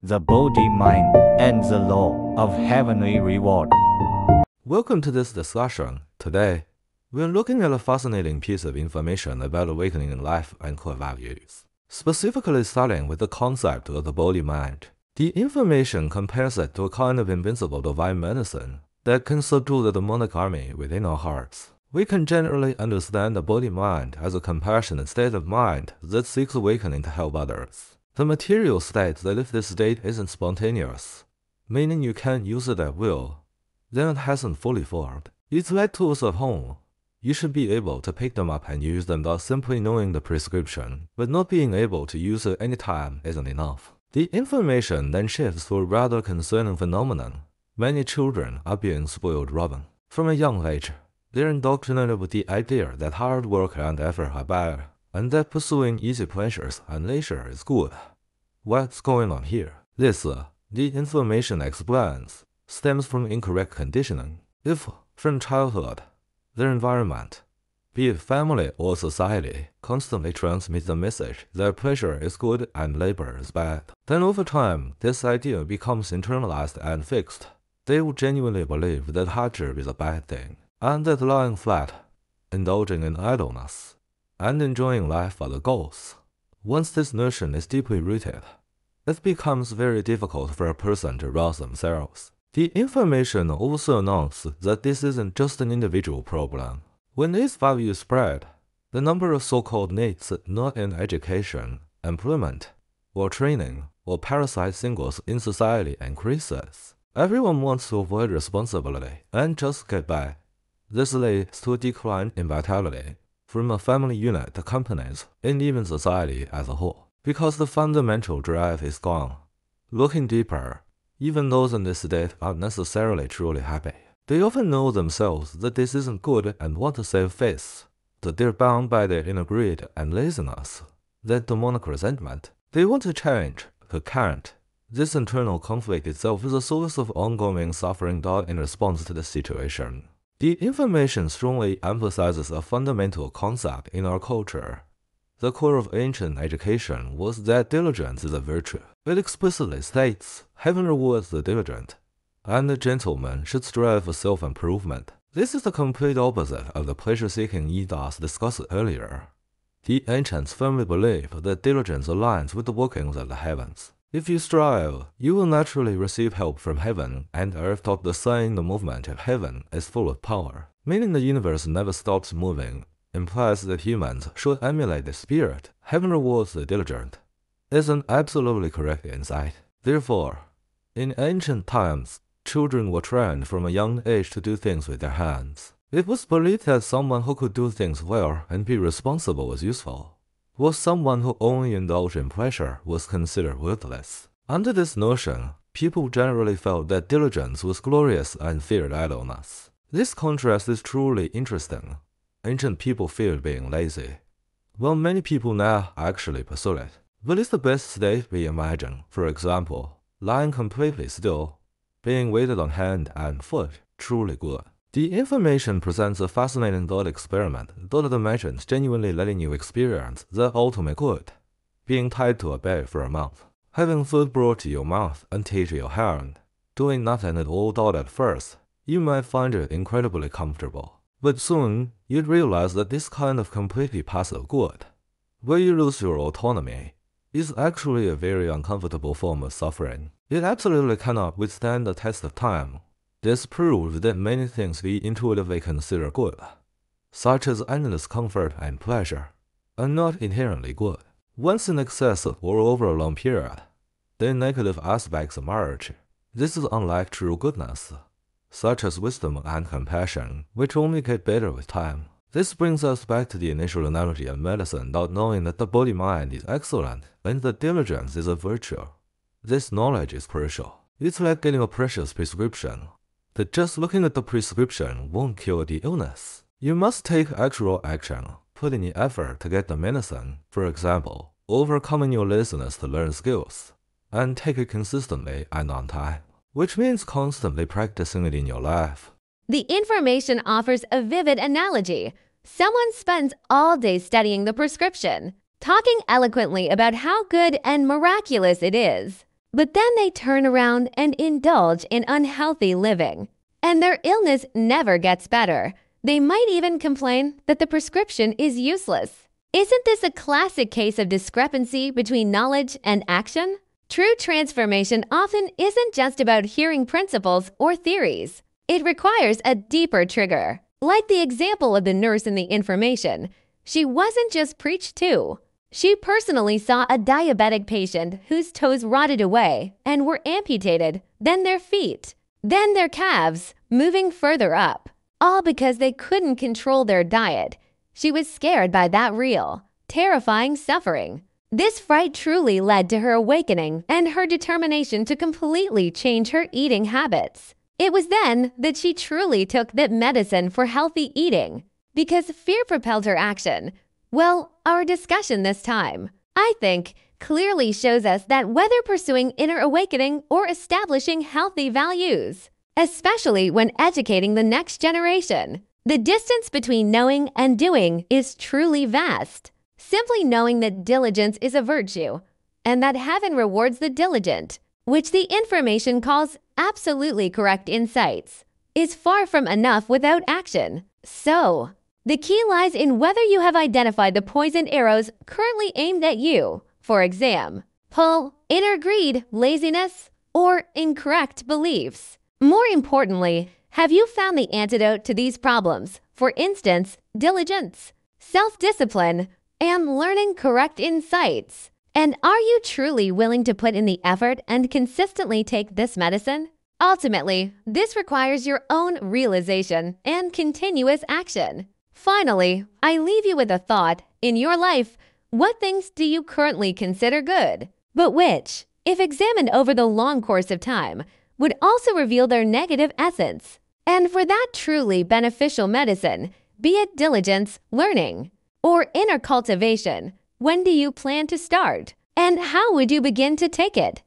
the Bodhi mind, and the law of heavenly reward. Welcome to this discussion. Today, we're looking at a fascinating piece of information about awakening in life and core values, specifically starting with the concept of the Bodhi mind. The information compares it to a kind of invincible divine medicine that can subdue the demonic army within our hearts. We can generally understand the Bodhi mind as a compassionate state of mind that seeks awakening to help others. The material states that if this state isn't spontaneous, meaning you can't use it at will, then it hasn't fully formed. It's like tools at home. You should be able to pick them up and use them, thus simply knowing the prescription, but not being able to use it any time isn't enough. The information then shifts to a rather concerning phenomenon. Many children are being spoiled rotten. From a young age, they're indoctrinated with the idea that hard work and effort are bad, and that pursuing easy pleasures and leisure is good. What's going on here? This, the information explains, stems from incorrect conditioning. If, from childhood, their environment, be it family or society, constantly transmits the message that pleasure is good and labor is bad, then over time, this idea becomes internalized and fixed. They will genuinely believe that hardship is a bad thing, and that lying flat, indulging in idleness, and enjoying life are the goals. Once this notion is deeply rooted, it becomes very difficult for a person to rouse themselves. The information also announces that this isn't just an individual problem. When these values spread, the number of so-called needs not in education, employment, or training, or parasite singles in society increases. Everyone wants to avoid responsibility and just get by. This leads to a decline in vitality, from a family unit to companies, and even society as a whole, because the fundamental drive is gone. Looking deeper, even those in this state aren't necessarily truly happy. They often know themselves that this isn't good and want to save face, that they're bound by their inner greed and laziness, that demonic resentment. They want to change, but can't. This internal conflict itself is a source of ongoing suffering in response to the situation. The information strongly emphasizes a fundamental concept in our culture. The core of ancient education was that diligence is a virtue. It explicitly states, heaven rewards the diligent, and the gentleman should strive for self-improvement. This is the complete opposite of the pleasure-seeking ethos discussed earlier. The ancients firmly believed that diligence aligns with the workings of the heavens. If you strive, you will naturally receive help from heaven, and earth taught the saying the movement of heaven is full of power, meaning the universe never stops moving, implies that humans should emulate the spirit. Heaven rewards the diligent is an absolutely correct insight. Therefore, in ancient times, children were trained from a young age to do things with their hands. It was believed that someone who could do things well and be responsible was useful, while someone who only indulged in pleasure was considered worthless. Under this notion, people generally felt that diligence was glorious and feared idleness. This contrast is truly interesting. Ancient people feared being lazy, while many people now actually pursue it. What is the best state we imagine? For example, lying completely still, being weighted on hand and foot, truly good. The information presents a fascinating thought experiment that imagines genuinely letting you experience the ultimate good, being tied to a bed for a month, having food brought to your mouth and tea to your hand, doing nothing at all. At first, you might find it incredibly comfortable, but soon you'd realize that this kind of completely passive good, where you lose your autonomy, is actually a very uncomfortable form of suffering. It absolutely cannot withstand the test of time. This proves that many things we intuitively consider good, such as endless comfort and pleasure, are not inherently good. Once in excess or over a long period, then negative aspects emerge. This is unlike true goodness, such as wisdom and compassion, which only get better with time. This brings us back to the initial analogy of medicine, not knowing that the Bodhi mind is excellent and that diligence is a virtue. This knowledge is crucial. It's like getting a precious prescription, that just looking at the prescription won't cure the illness. You must take actual action, put in the effort to get the medicine. For example, overcoming your laziness to learn skills, and take it consistently and on time, which means constantly practicing it in your life. The information offers a vivid analogy. Someone spends all day studying the prescription, talking eloquently about how good and miraculous it is. but then they turn around and indulge in unhealthy living, and their illness never gets better. They might even complain that the prescription is useless. Isn't this a classic case of discrepancy between knowledge and action? True transformation often isn't just about hearing principles or theories. It requires a deeper trigger. Like the example of the nurse in the information, she wasn't just preached to. She personally saw a diabetic patient whose toes rotted away and were amputated, then their feet, then their calves, moving further up, all because they couldn't control their diet. She was scared by that real, terrifying suffering. This fright truly led to her awakening and her determination to completely change her eating habits. It was then that she truly took that medicine for healthy eating, because fear propelled her action. Well, our discussion this time, I think, clearly shows us that whether pursuing inner awakening or establishing healthy values, especially when educating the next generation, the distance between knowing and doing is truly vast. Simply knowing that diligence is a virtue and that heaven rewards the diligent, which the information calls absolutely correct insights, is far from enough without action. So, the key lies in whether you have identified the poisoned arrows currently aimed at you, for example, inner greed, laziness, or incorrect beliefs. More importantly, have you found the antidote to these problems, for instance, diligence, self-discipline, and learning correct insights? And are you truly willing to put in the effort and consistently take this medicine? Ultimately, this requires your own realization and continuous action. Finally, I leave you with a thought. In your life, what things do you currently consider good, but which, if examined over the long course of time, would also reveal their negative essence? And for that truly beneficial medicine, be it diligence, learning, or inner cultivation, when do you plan to start? And how would you begin to take it?